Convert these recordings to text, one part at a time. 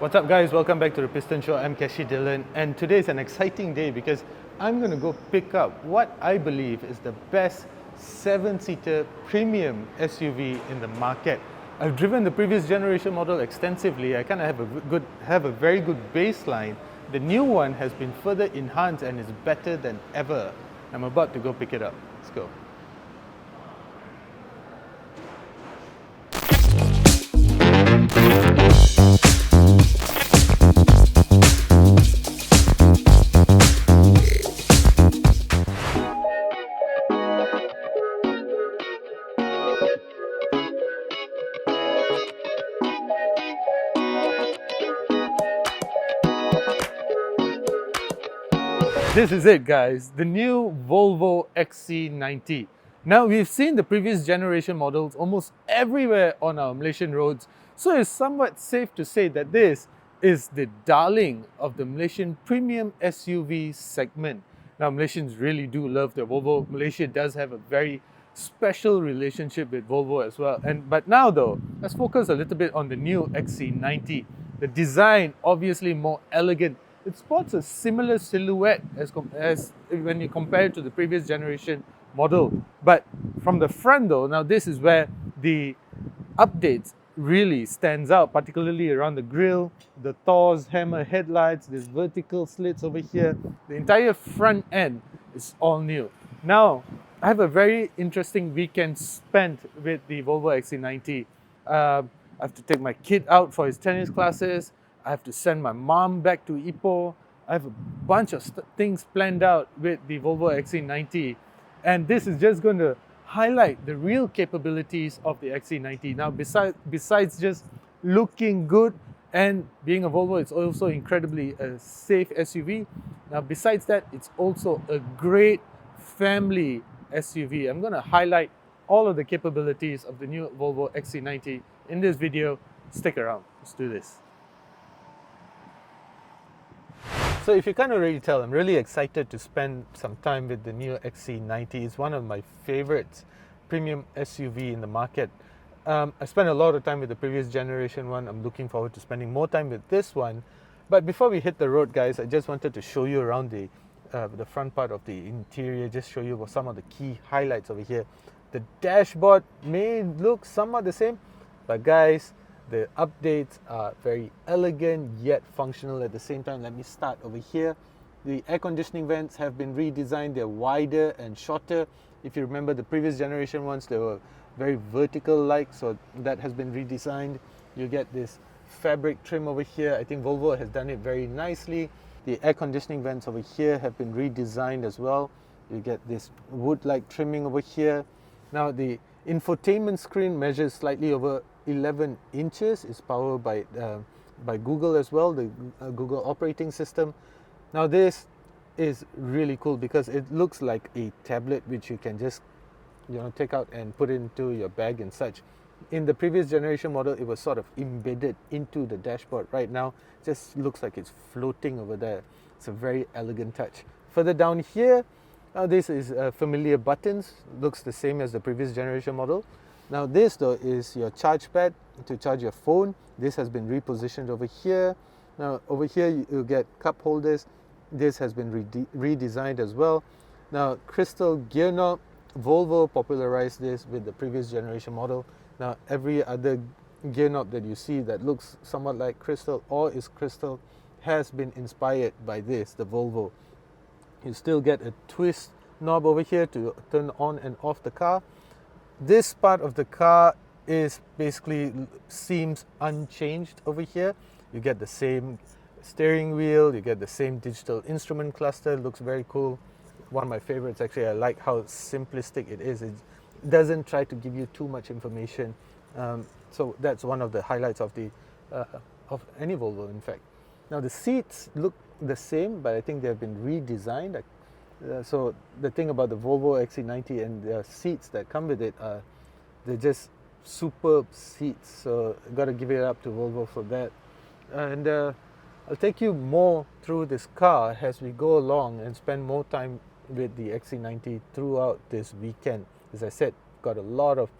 What's up guys, welcome back to the Piston Show. I'm Keshi Dillon and today is an exciting day because I'm going to go pick up what I believe is the best 7-seater premium SUV in the market. I've driven the previous generation model extensively. I kind of have a very good baseline. The new one has been further enhanced and is better than ever. I'm about to go pick it up. Let's go. This is it guys, the new Volvo XC90. Now we've seen the previous generation models almost everywhere on our Malaysian roads, so it's somewhat safe to say that this is the darling of the Malaysian premium SUV segment. Now Malaysians really do love their Volvo. Malaysia does have a very special relationship with Volvo as well. But now though, let's focus a little bit on the new XC90. The design, obviously more elegant. It sports a similar silhouette as when you compare it to the previous generation model. But from the front though, now this is where the updates really stands out, particularly around the grille, the Thor's hammer headlights, there's vertical slits over here. The entire front end is all new. Now, I have a very interesting weekend spent with the Volvo XC90. I have to take my kid out for his tennis classes. I have to send my mom back to Ipoh. I have a bunch of things planned out with the Volvo XC90. And this is just going to highlight the real capabilities of the XC90. Now, besides just looking good and being a Volvo, it's also incredibly a safe SUV. Now, besides that, it's also a great family SUV. I'm going to highlight all of the capabilities of the new Volvo XC90 in this video. Stick around. Let's do this. So if you can't already tell, I'm really excited to spend some time with the new XC90. It's one of my favorite premium SUV in the market. I spent a lot of time with the previous generation one. I'm looking forward to spending more time with this one. But before we hit the road, guys, I just wanted to show you around the front part of the interior, just show you some of the key highlights over here. The dashboard may look somewhat the same, but guys, the updates are very elegant yet functional at the same time. Let me start over here. The air conditioning vents have been redesigned. They're wider and shorter. If you remember the previous generation ones, they were very vertical-like, so that has been redesigned. You get this fabric trim over here. I think Volvo has done it very nicely. The air conditioning vents over here have been redesigned as well. You get this wood-like trimming over here. Now the infotainment screen measures slightly over 11 inches. It's powered by Google as well, the Google operating system. Now this is really cool because it looks like a tablet which you can just take out and put into your bag and such. In the previous generation model, it was sort of embedded into the dashboard. Right now, it just looks like it's floating over there. It's a very elegant touch. Further down here, this is familiar buttons. Looks the same as the previous generation model. Now this though is your charge pad to charge your phone. This has been repositioned over here. Now over here you get cup holders. This has been redesigned as well. Now crystal gear knob. Volvo popularized this with the previous generation model. Now every other gear knob that you see that looks somewhat like crystal or is crystal has been inspired by this, the Volvo. You still get a twist knob over here to turn on and off the car. This part of the car is basically seems unchanged over here. You get the same steering wheel, you get the same digital instrument cluster. Looks very cool. One of my favorites actually. I like how simplistic it is. It doesn't try to give you too much information. So that's one of the highlights of any Volvo, in fact. Now the seats look the same, but I think they have been redesigned. So the thing about the Volvo XC90 and the seats that come with it are they're just superb seats. So got to give it up to Volvo for that. And I'll take you more through this car as we go along and spend more time with the XC90 throughout this weekend. As I said, got a lot of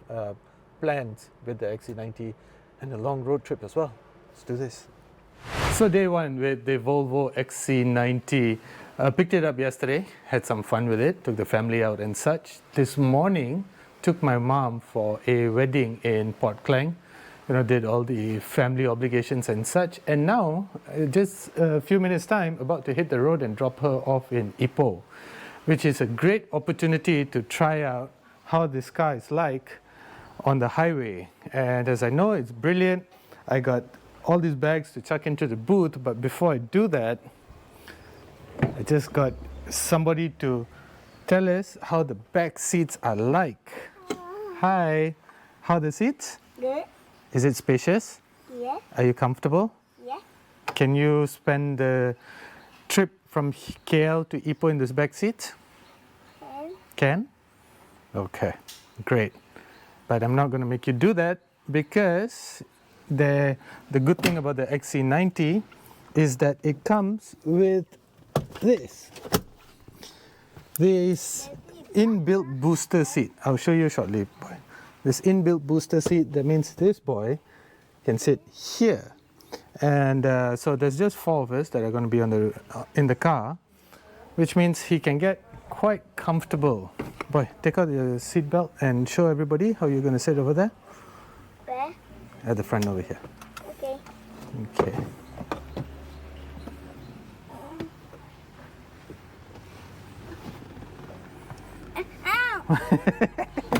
plans with the XC90 and a long road trip as well. Let's do this. So day one with the Volvo XC90. Picked it up yesterday, had some fun with it, took the family out and such. This morning, took my mom for a wedding in Port Klang. Did all the family obligations and such. And now, just a few minutes time, about to hit the road and drop her off in Ipoh, which is a great opportunity to try out how this car is like on the highway. And as I know, it's brilliant. I got all these bags to chuck into the booth, but before I do that, I just got somebody to tell us how the back seats are like. Hi, how are the seats? Good. Is it spacious? Yeah. Are you comfortable? Yeah. Can you spend the trip from KL to Ipoh in this back seat? Can? Okay, great. But I'm not going to make you do that because the good thing about the XC90 is that it comes with this inbuilt booster seat. I'll show you shortly, boy. This inbuilt booster seat, that means this boy can sit here. And so there's just 4 of us that are going to be in the car, which means he can get quite comfortable. Boy, take out your seat belt and show everybody how you're going to sit over there. Where? At the front over here. Okay. Okay.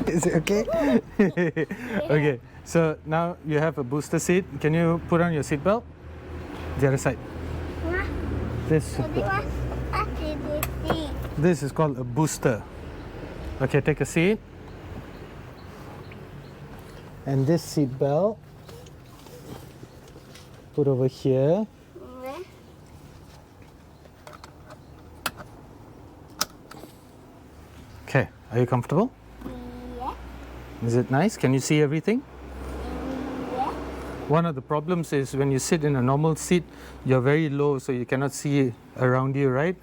Is it okay? Okay, so now you have a booster seat. Can you put on your seat belt? The other side. This is called a booster. Okay, take a seat. And this seat belt, put over here. Okay, are you comfortable? Yeah. Is it nice? Can you see everything? Yeah. One of the problems is when you sit in a normal seat, you're very low, so you cannot see around you, right?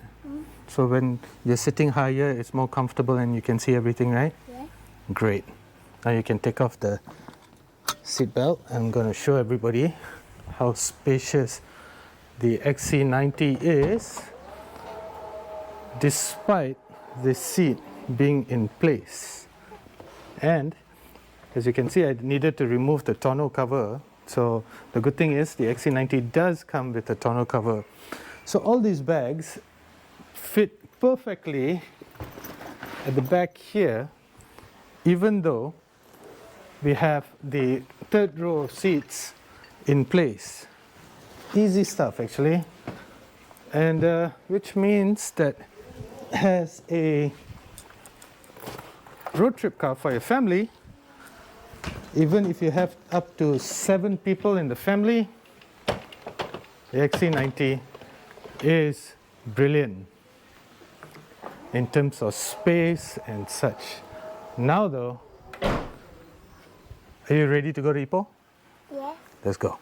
So when you're sitting higher, it's more comfortable and you can see everything, right? Yeah. Great. Now you can take off the seat belt. I'm going to show everybody how spacious the XC90 is, despite the seat being in place. And as you can see, I needed to remove the tonneau cover. So the good thing is the XC90 does come with a tonneau cover. So all these bags fit perfectly at the back here, even though we have the 3rd row of seats in place. Easy stuff actually. And which means that as a road trip car for your family, even if you have up to 7 people in the family, the XC90 is brilliant in terms of space and such. Now though, are you ready to go to Ipoh? Yeah. Let's go.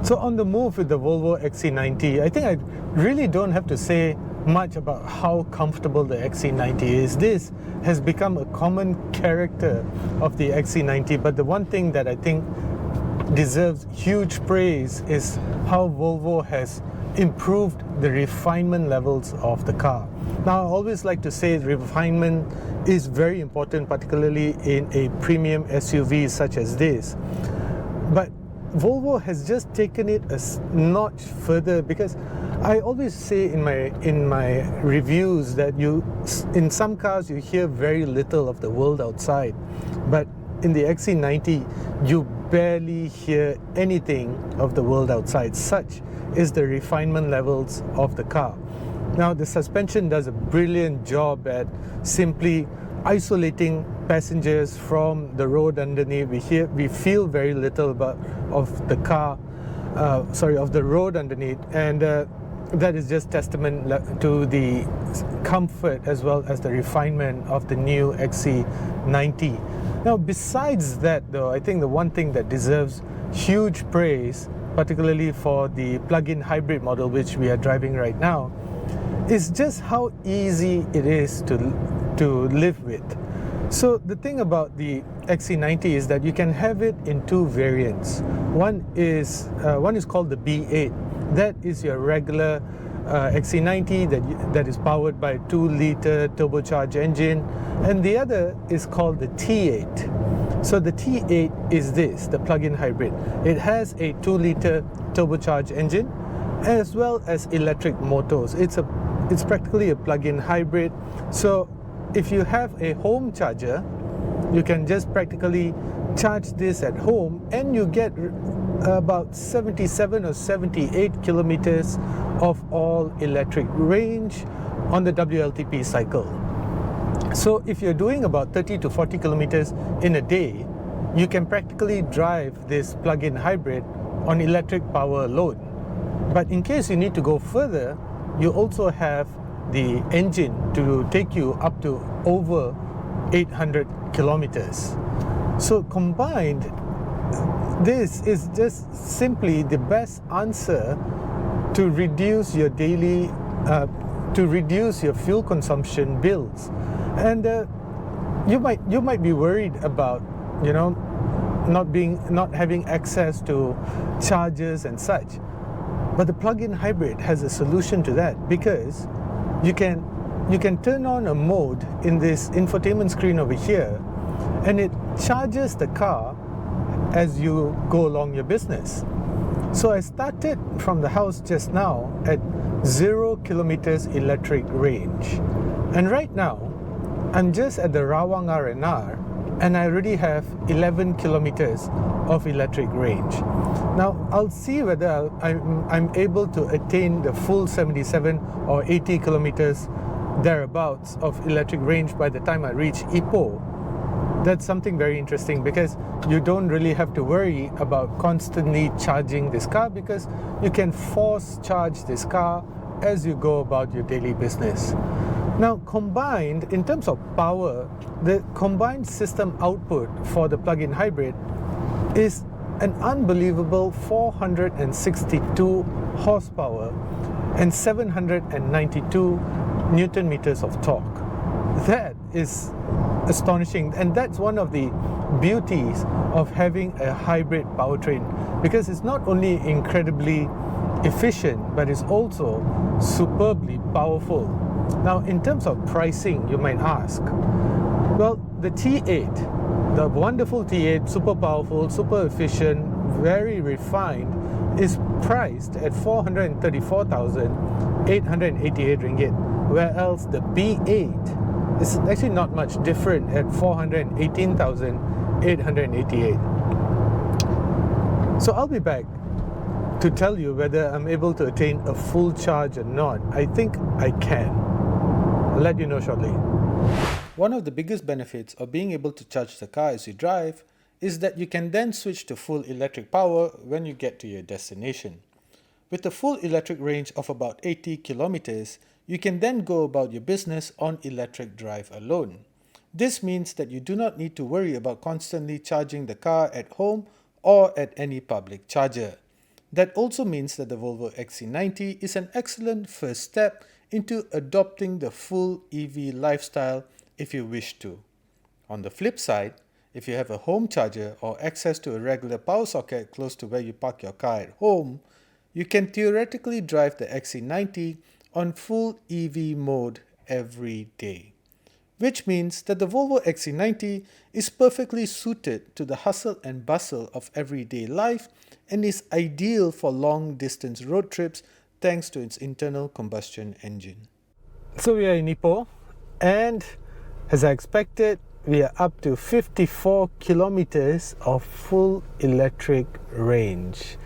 So on the move with the Volvo XC90, I think I really don't have to say much about how comfortable the XC90 is. This has become a common character of the XC90, but the one thing that I think deserves huge praise is how Volvo has improved the refinement levels of the car. Now, I always like to say refinement is very important, particularly in a premium SUV such as this. But Volvo has just taken it a notch further, because I always say in my reviews that in some cars you hear very little of the world outside, but in the XC90 you barely hear anything of the world outside. Such is the refinement levels of the car. Now the suspension does a brilliant job at simply isolating passengers from the road underneath. We feel very little of the car, of the road underneath, and that is just testament to the comfort as well as the refinement of the new XC90. Now besides that though, I think the one thing that deserves huge praise, particularly for the plug-in hybrid model which we are driving right now, is just how easy it is to live with. So the thing about the XC90 is that you can have it in two variants. One is called the B8. That is your regular XC90 that is powered by a 2-liter turbocharged engine, and the other is called the T8. So the T8 is the plug-in hybrid. It has a 2-liter turbocharged engine as well as electric motors. It's practically a plug-in hybrid. So if you have a home charger, you can just practically charge this at home and you get about 77 or 78 kilometers of all electric range on the WLTP cycle. So if you're doing about 30 to 40 kilometers in a day, you can practically drive this plug-in hybrid on electric power alone. But in case you need to go further, you also have the engine to take you up to over 800 kilometers. So combined, this is just simply the best answer to reduce your daily, to reduce your fuel consumption bills. And you might be worried about, not having access to chargers and such. But the plug-in hybrid has a solution to that, because you can turn on a mode in this infotainment screen over here, and it charges the car as you go along your business. So I started from the house just now at 0 kilometers electric range, and right now I'm just at the Rawang R&R, and I already have 11 kilometers of electric range. Now I'll see whether I'm able to attain the full 77 or 80 kilometers thereabouts of electric range by the time I reach Ipoh. That's something very interesting, because you don't really have to worry about constantly charging this car, because you can force charge this car as you go about your daily business. Now, combined, in terms of power, the combined system output for the plug-in hybrid is an unbelievable 462 horsepower and 792 Newton meters of torque. That is astonishing, and that's one of the beauties of having a hybrid powertrain, because it's not only incredibly efficient, but it's also superbly powerful. Now, in terms of pricing, you might ask, well, the T8, the wonderful T8, super powerful, super efficient, very refined, is priced at 434,888 ringgit, whereas the B8 is actually not much different at 418,888. So I'll be back to tell you whether I'm able to attain a full charge or not. I think I can. I'll let you know shortly. One of the biggest benefits of being able to charge the car as you drive is that you can then switch to full electric power when you get to your destination. With a full electric range of about 80 kilometers, you can then go about your business on electric drive alone. This means that you do not need to worry about constantly charging the car at home or at any public charger. That also means that the Volvo XC90 is an excellent first step into adopting the full EV lifestyle if you wish to. On the flip side, if you have a home charger or access to a regular power socket close to where you park your car at home, you can theoretically drive the XC90 on full EV mode every day. Which means that the Volvo XC90 is perfectly suited to the hustle and bustle of everyday life and is ideal for long distance road trips thanks to its internal combustion engine. So we are in Ipoh, and as I expected, we are up to 54 kilometers of full electric range.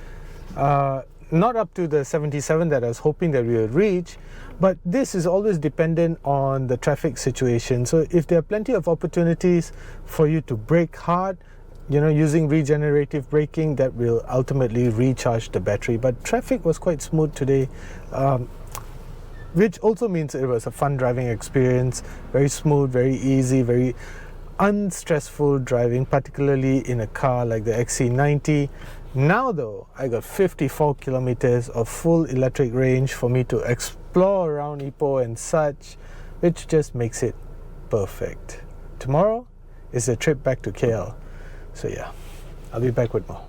Not up to the 77 that I was hoping that we would reach, but this is always dependent on the traffic situation. So if there are plenty of opportunities for you to brake hard, using regenerative braking, that will ultimately recharge the battery. But traffic was quite smooth today, which also means it was a fun driving experience, very smooth, very easy, very unstressful driving, particularly in a car like the XC90. Now though, I got 54 kilometers of full electric range for me to explore around Ipoh and such, which just makes it perfect. Tomorrow, is the trip back to KL. So yeah, I'll be back with more.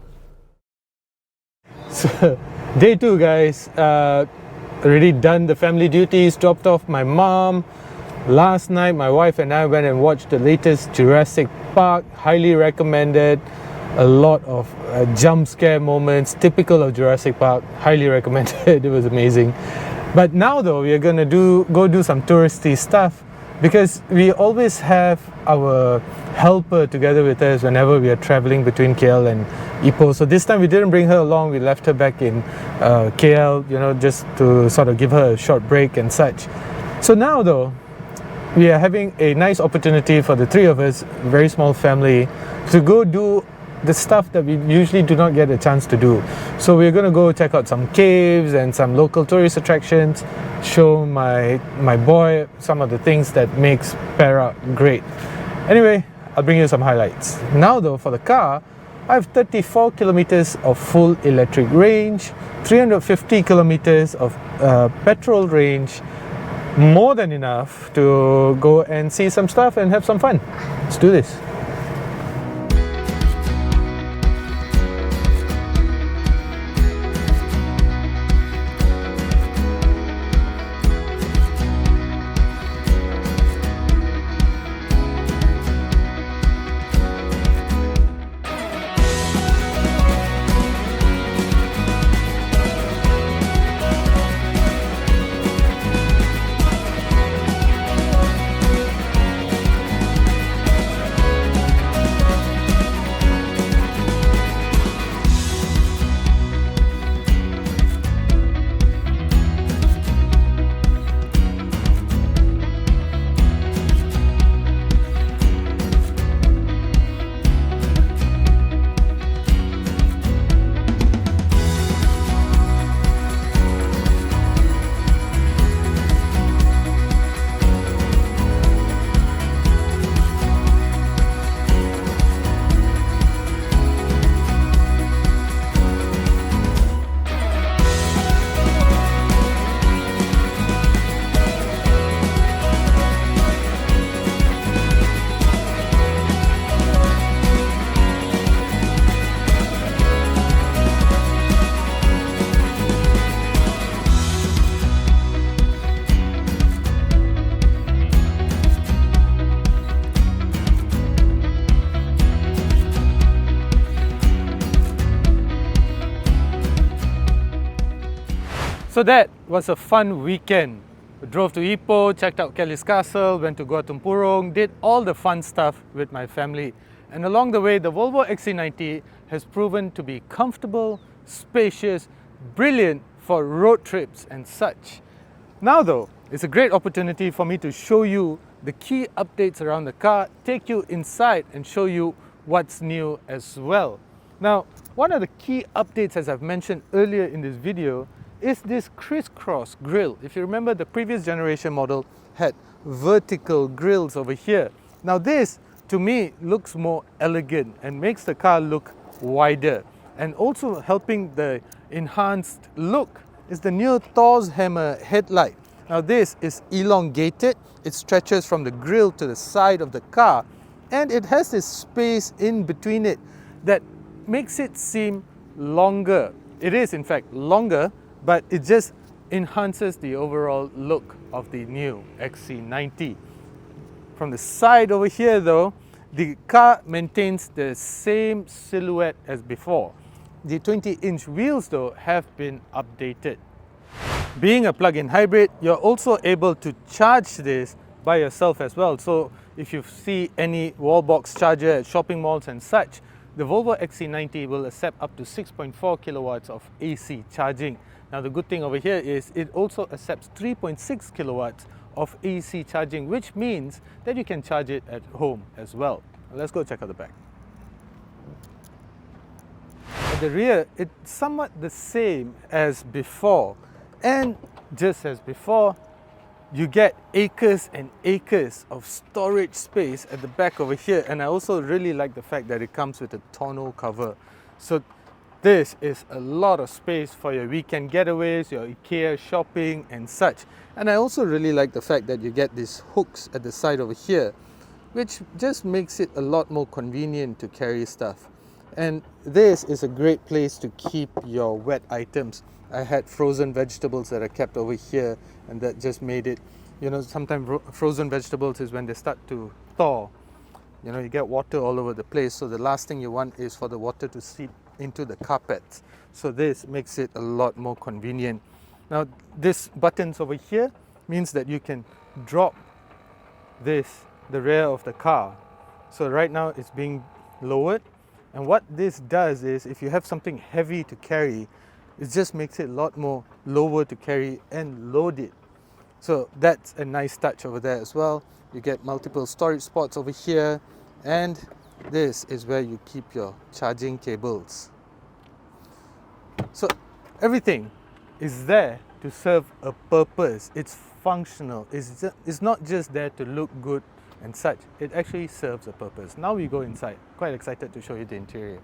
So day 2 guys, already done the family duties, dropped off my mom. Last night my wife and I went and watched the latest Jurassic Park, highly recommended. A lot of jump scare moments, typical of Jurassic Park, highly recommended. It was amazing. But now though, we are gonna go do some touristy stuff, because we always have our helper together with us whenever we are traveling between KL and Ipoh. So this time we didn't bring her along, we left her back in KL, you know, just to sort of give her a short break and such. So now though, we are having a nice opportunity for the 3 of us, very small family, to go do the stuff that we usually do not get a chance to do. So we're going to go check out some caves and some local tourist attractions, show my boy some of the things that makes Perak great. Anyway, I'll bring you some highlights. Now though, for the car, I have 34 kilometers of full electric range, 350 kilometers of petrol range, more than enough to go and see some stuff and have some fun. Let's do this. So that was a fun weekend. We drove to Ipoh, checked out Kelly's Castle, went to Gua Tempurung, did all the fun stuff with my family. And along the way, the Volvo XC90 has proven to be comfortable, spacious, brilliant for road trips and such. Now though, it's a great opportunity for me to show you the key updates around the car, take you inside and show you what's new as well. Now, one of the key updates, as I've mentioned earlier in this video, is this crisscross grille. If you remember, the previous generation model had vertical grills over here. Now this, to me, looks more elegant and makes the car look wider. And also helping the enhanced look is the new Thor's Hammer headlight. Now this is elongated, it stretches from the grille to the side of the car, and it has this space in between it that makes it seem longer. It is in fact longer, but it just enhances the overall look of the new XC90. From the side over here though, the car maintains the same silhouette as before. The 20-inch wheels though have been updated. Being a plug-in hybrid, you're also able to charge this by yourself as well. So if you see any wall box charger at shopping malls and such, the Volvo XC90 will accept up to 6.4 kilowatts of AC charging. Now the good thing over here is it also accepts 3.6 kilowatts of AC charging, which means that you can charge it at home as well. Let's go check out the back. At the rear, it's somewhat the same as before, and just as before, you get acres and acres of storage space at the back over here. And I also really like the fact that it comes with a tonneau cover. So this is a lot of space for your weekend getaways, your IKEA shopping and such. And I also really like the fact that you get these hooks at the side over here which just makes it a lot more convenient to carry stuff. And this is a great place to keep your wet items. I had frozen vegetables that are kept over here, and that just made it, you know, sometimes frozen vegetables is when they start to thaw. You know, you get water all over the place, so the last thing you want is for the water to seep into the carpets. So this makes it a lot more convenient. Now, this buttons over here means that you can drop this, the rear of the car. So right now it's being lowered, and what this does is, if you have something heavy to carry, it just makes it a lot more lower to carry and load it. So that's a nice touch over there as well. You get multiple storage spots over here, and this is where you keep your charging cables. So everything is there to serve a purpose. It's functional. It's not just there to look good and such. It actually serves a purpose. Now we go inside. Quite excited to show you the interior.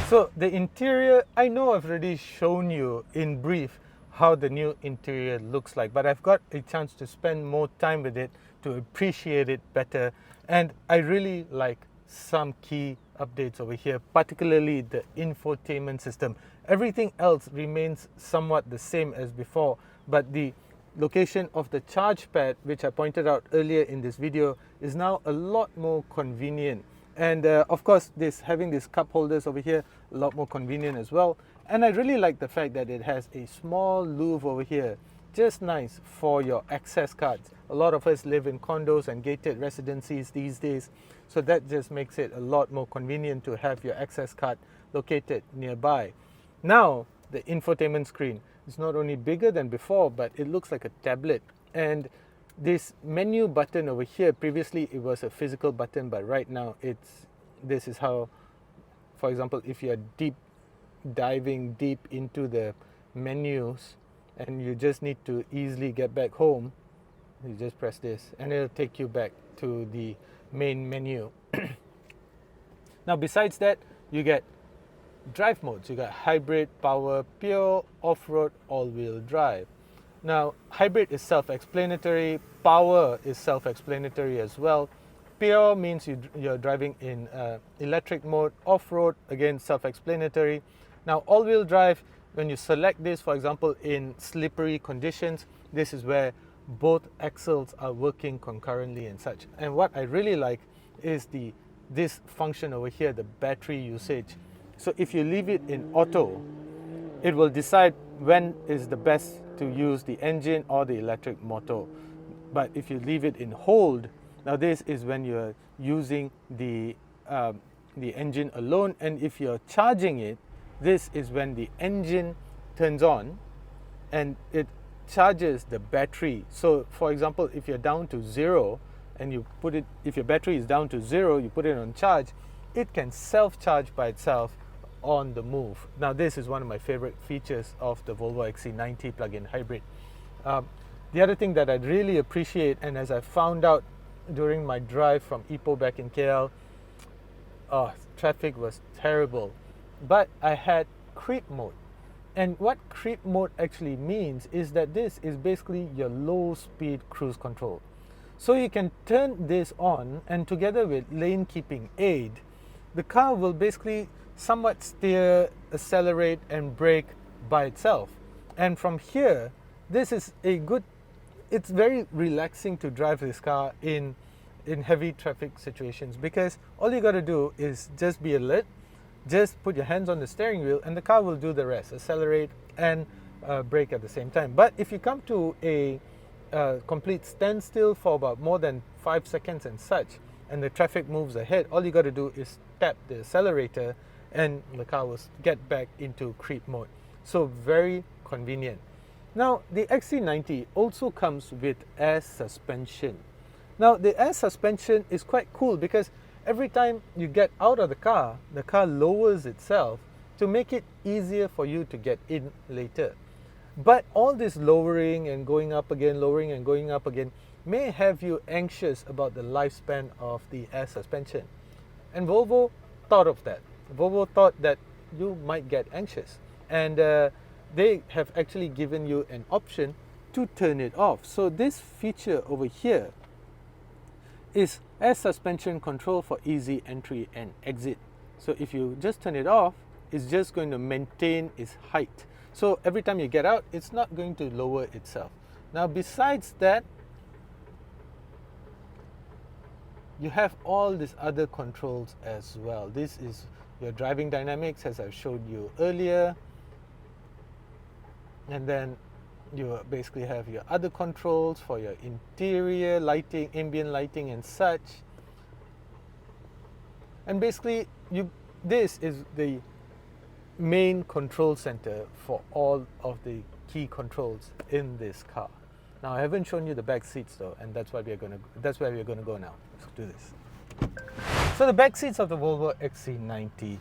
So the interior, I know I've already shown you in brief how the new interior looks like, but I've got a chance to spend more time with it to appreciate it better. And I really like some key updates over here, particularly the infotainment system. Everything else remains somewhat the same as before, but the location of the charge pad, which I pointed out earlier in this video, is now a lot more convenient. And of course, having these cup holders over here, a lot more convenient as well. And I really like the fact that it has a small louvre over here, just nice for your access cards. A lot of us live in condos and gated residencies these days, so that just makes it a lot more convenient to have your access card located nearby. Now, the infotainment screen is not only bigger than before, but it looks like a tablet. And this menu button over here, previously it was a physical button, but right now this is how, for example, if you're diving deep into the menus and you just need to easily get back home, you just press this and it'll take you back to the main menu. Now, besides that, you get drive modes. You got hybrid, power, pure, off-road, all-wheel drive. Now, hybrid is self-explanatory, power is self-explanatory as well. Pure means you're driving in electric mode, off-road, again self-explanatory. Now, all-wheel drive, when you select this, for example, in slippery conditions, this is where both axles are working concurrently and such. And what I really like is this function over here, the battery usage. So if you leave it in auto, it will decide when is the best to use the engine or the electric motor. But if you leave it in hold, now this is when you're using the engine alone, and if you're charging it, this is when the engine turns on and it charges the battery. So for example, if you're down to 0 and if your battery is down to 0, you put it on charge, it can self-charge by itself on the move. Now this is one of my favorite features of the Volvo XC90 plug-in hybrid. The other thing that I really appreciate, and as I found out during my drive from Ipoh back in KL, traffic was terrible, but I had creep mode. And what creep mode actually means is that this is basically your low speed cruise control. So you can turn this on, and together with lane keeping aid, the car will basically somewhat steer, accelerate and brake by itself. And from here, this is it's very relaxing to drive this car in heavy traffic situations, because all you got to do is just be alert, just put your hands on the steering wheel and the car will do the rest, accelerate and brake at the same time. But if you come to a complete standstill for about more than 5 seconds and such, and the traffic moves ahead, all you got to do is tap the accelerator and the car will get back into creep mode. So very convenient. Now, the XC90 also comes with air suspension. Now, the air suspension is quite cool because every time you get out of the car lowers itself to make it easier for you to get in later. But all this lowering and going up again, lowering and going up again, may have you anxious about the lifespan of the air suspension. And Volvo thought of that. Volvo thought that you might get anxious. And they have actually given you an option to turn it off. So this feature over here is air suspension control for easy entry and exit. So if you just turn it off, it's just going to maintain its height. So every time you get out, it's not going to lower itself. Now besides that, you have all these other controls as well. This is your driving dynamics, as I've showed you earlier. And then you basically have your other controls for your interior lighting, ambient lighting and such. And basically, this is the main control center for all of the key controls in this car. Now I haven't shown you the back seats though, and that's where we're going to go now. Let's do this. So the back seats of the Volvo XC90,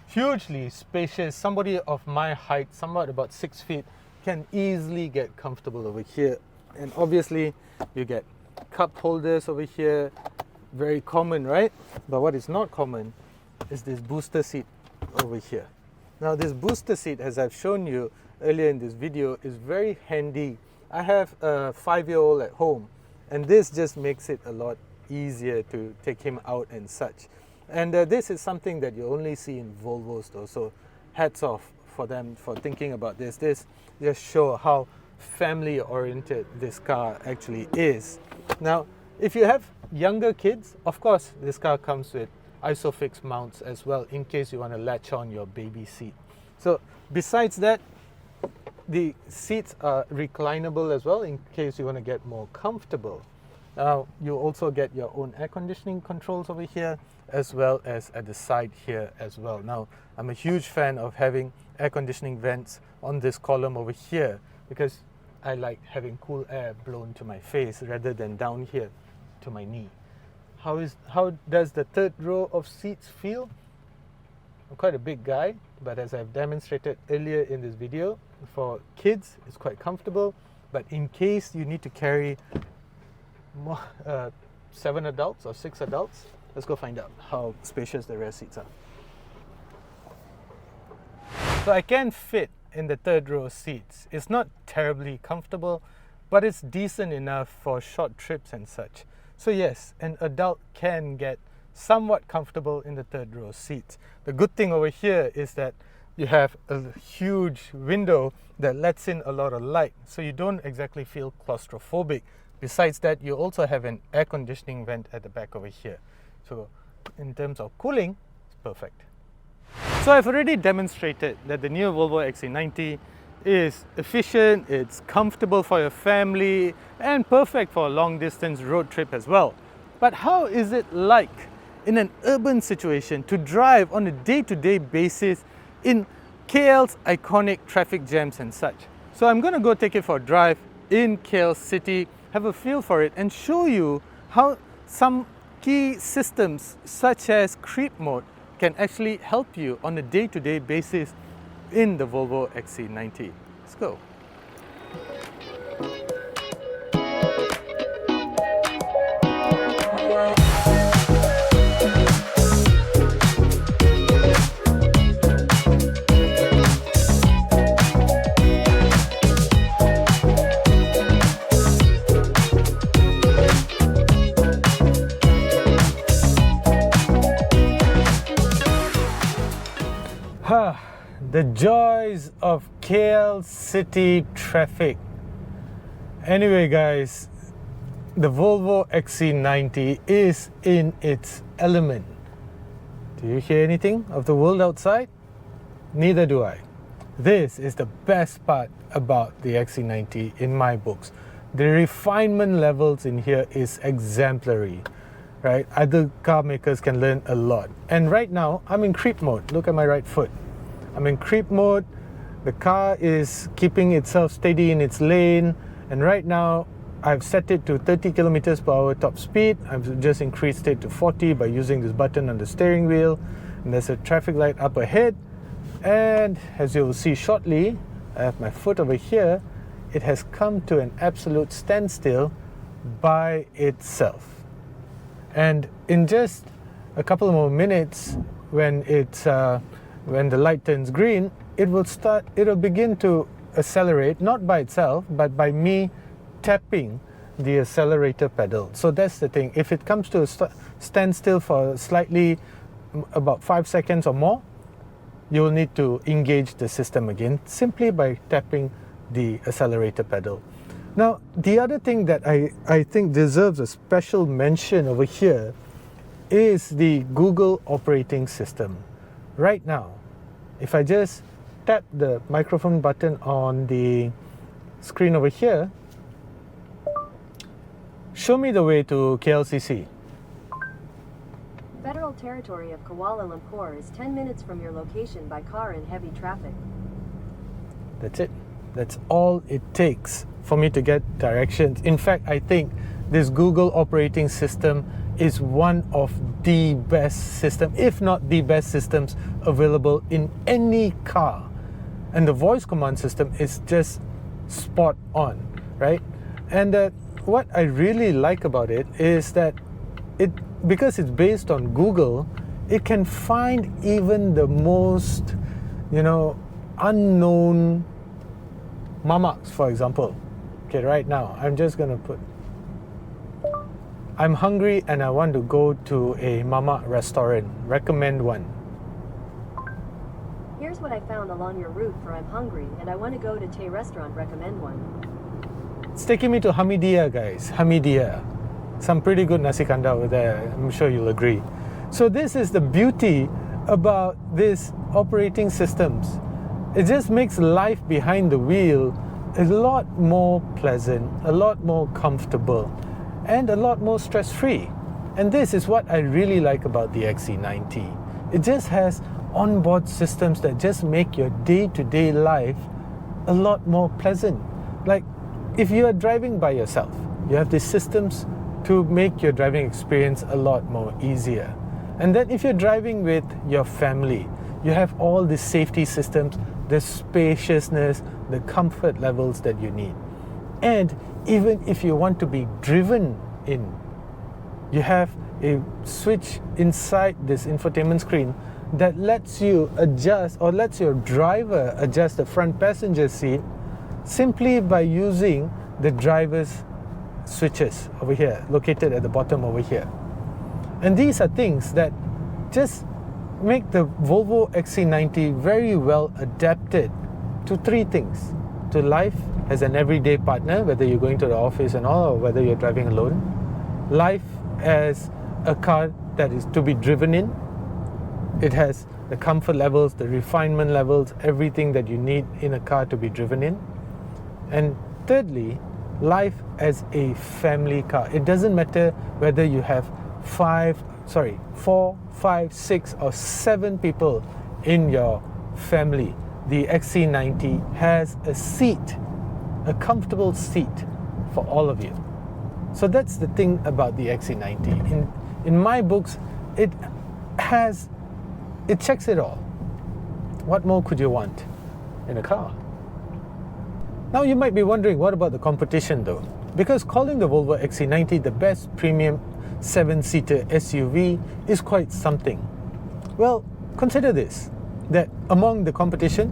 hugely spacious. Somebody of my height, somewhat about 6 feet, can easily get comfortable over here. And obviously you get cup holders over here, very common, right? But what is not common is this booster seat over here. Now this booster seat, as I've shown you earlier in this video, is very handy. I have a 5-year-old at home, and this just makes it a lot easier to take him out and such. And this is something that you only see in Volvos though, so hats off for them for thinking about this. This just shows how family oriented this car actually is. Now if you have younger kids, of course this car comes with ISOFIX mounts as well, in case you want to latch on your baby seat. So besides that, the seats are reclinable as well, in case you want to get more comfortable. Now you also get your own air conditioning controls over here, as well as at the side here as well. Now I'm a huge fan of having air conditioning vents on this column over here, because I like having cool air blown to my face rather than down here to my knee. How does the third row of seats feel? I'm quite a big guy, but as I've demonstrated earlier in this video, for kids it's quite comfortable. But in case you need to carry more, 7 adults or 6 adults, let's go find out how spacious the rear seats are. So I can fit in the third row seats. It's not terribly comfortable, but it's decent enough for short trips and such. So yes, an adult can get somewhat comfortable in the third row seats. The good thing over here is that you have a huge window that lets in a lot of light, so you don't exactly feel claustrophobic. Besides that, you also have an air conditioning vent at the back over here. So in terms of cooling, it's perfect. So I've already demonstrated that the new Volvo XC90 is efficient, it's comfortable for your family, and perfect for a long distance road trip as well. But how is it like in an urban situation to drive on a day-to-day basis in KL's iconic traffic jams and such? So I'm going to go take it for a drive in KL City, have a feel for it, and show you how some key systems such as creep mode can actually help you on a day-to-day basis in the Volvo XC90. Let's go. The joys of KL City traffic. Anyway guys, the Volvo XC90 is in its element. Do you hear anything of the world outside? Neither do I. This is the best part about the XC90 in my books. The refinement levels in here is exemplary, right? Other car makers can learn a lot. And right now, I'm in creep mode. Look at my right foot. I'm in creep mode. The car is keeping itself steady in its lane, and right now I've set it to 30 kilometers per hour top speed. I've just increased it to 40 by using this button on the steering wheel, and there's a traffic light up ahead, and as you will see shortly, I have my foot over here. It has come to an absolute standstill by itself, and in just a couple more minutes, when the light turns green, it'll begin to accelerate, not by itself, but by me tapping the accelerator pedal. So that's the thing. If it comes to a standstill for slightly about 5 seconds or more, you will need to engage the system again simply by tapping the accelerator pedal. Now, the other thing that I think deserves a special mention over here is the Google operating system. Right now, if I just tap the microphone button on the screen over here, show me the way to KLCC. Federal territory of Kuala Lumpur is 10 minutes from your location by car in heavy traffic. That's it. That's all it takes for me to get directions. In fact, I think this Google operating system is one of the best systems, if not the best systems available in any car. And the voice command system is just spot on, right? And what I really like about it is that because it's based on Google, it can find even the most, unknown mamaks, for example. Okay, right now, I'm just gonna put, I'm hungry and I want to go to a mama restaurant. Recommend one. Here's what I found along your route for I'm hungry and I want to go to Tay restaurant. Recommend one. It's taking me to Hamidia, guys. Hamidia. Some pretty good nasi kandar over there. I'm sure you'll agree. So this is the beauty about these operating systems. It just makes life behind the wheel a lot more pleasant, a lot more comfortable, and a lot more stress-free. And this is what I really like about the XC90. It just has onboard systems that just make your day-to-day life a lot more pleasant. Like if you are driving by yourself, you have these systems to make your driving experience a lot more easier. And then if you're driving with your family, you have all the safety systems, the spaciousness, the comfort levels that you need. And even if you want to be driven in, you have a switch inside this infotainment screen that lets you adjust or lets your driver adjust the front passenger seat simply by using the driver's switches over here, located at the bottom over here. And these are things that just make the Volvo XC90 very well adapted to three things: to life as an everyday partner, whether you're going to the office and all, or whether you're driving alone; life as a car that is to be driven in. It has the comfort levels, the refinement levels, everything that you need in a car to be driven in. And thirdly, life as a family car. It doesn't matter whether you have 4, 5, 6 or 7 people in your family. The XC90 has a seat, a comfortable seat for all of you. So that's the thing about the XC90. In my books, it checks it all. What more could you want in a car? Now you might be wondering, what about the competition though? Because calling the Volvo XC90 the best premium 7-seater SUV is quite something. Well, consider this, that among the competition,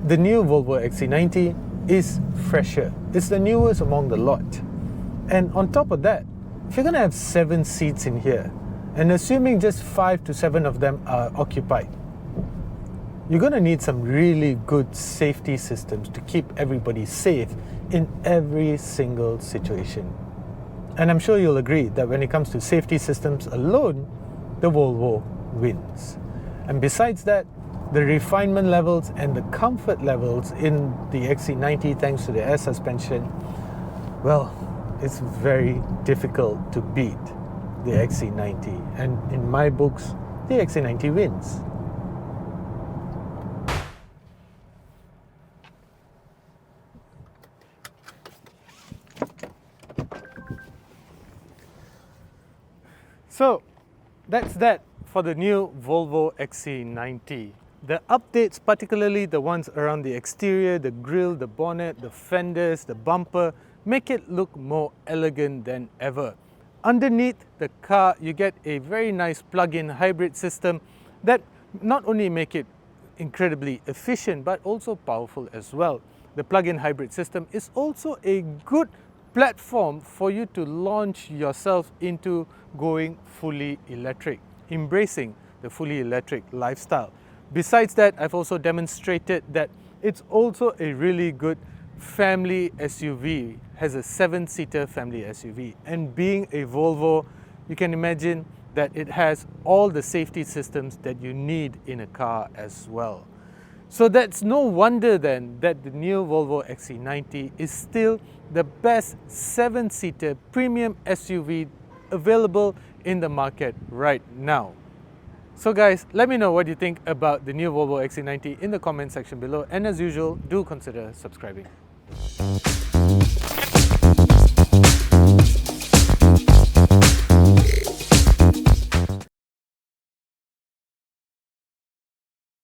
the new Volvo XC90 is fresher. It's the newest among the lot. And on top of that, if you're going to have 7 seats in here, and assuming just 5 to 7 of them are occupied, you're going to need some really good safety systems to keep everybody safe in every single situation. And I'm sure you'll agree that when it comes to safety systems alone, the Volvo wins. And besides that, the refinement levels and the comfort levels in the XC90, thanks to the air suspension, well, it's very difficult to beat the XC90. And in my books, the XC90 wins. So that's that for the new Volvo XC90. The updates, particularly the ones around the exterior, the grille, the bonnet, the fenders, the bumper, make it look more elegant than ever. Underneath the car, you get a very nice plug-in hybrid system that not only make it incredibly efficient but also powerful as well. the plug-in hybrid system is also a good platform for you to launch yourself into going fully electric, embracing the fully electric lifestyle. Besides that, I've also demonstrated that it's also a really good family SUV, has a 7-seater family SUV, and being a Volvo, you can imagine that it has all the safety systems that you need in a car as well. So that's no wonder then that the new Volvo XC90 is still the best 7-seater premium SUV available in the market right now. So guys, let me know what you think about the new Volvo XC90 in the comment section below, and as usual, do consider subscribing.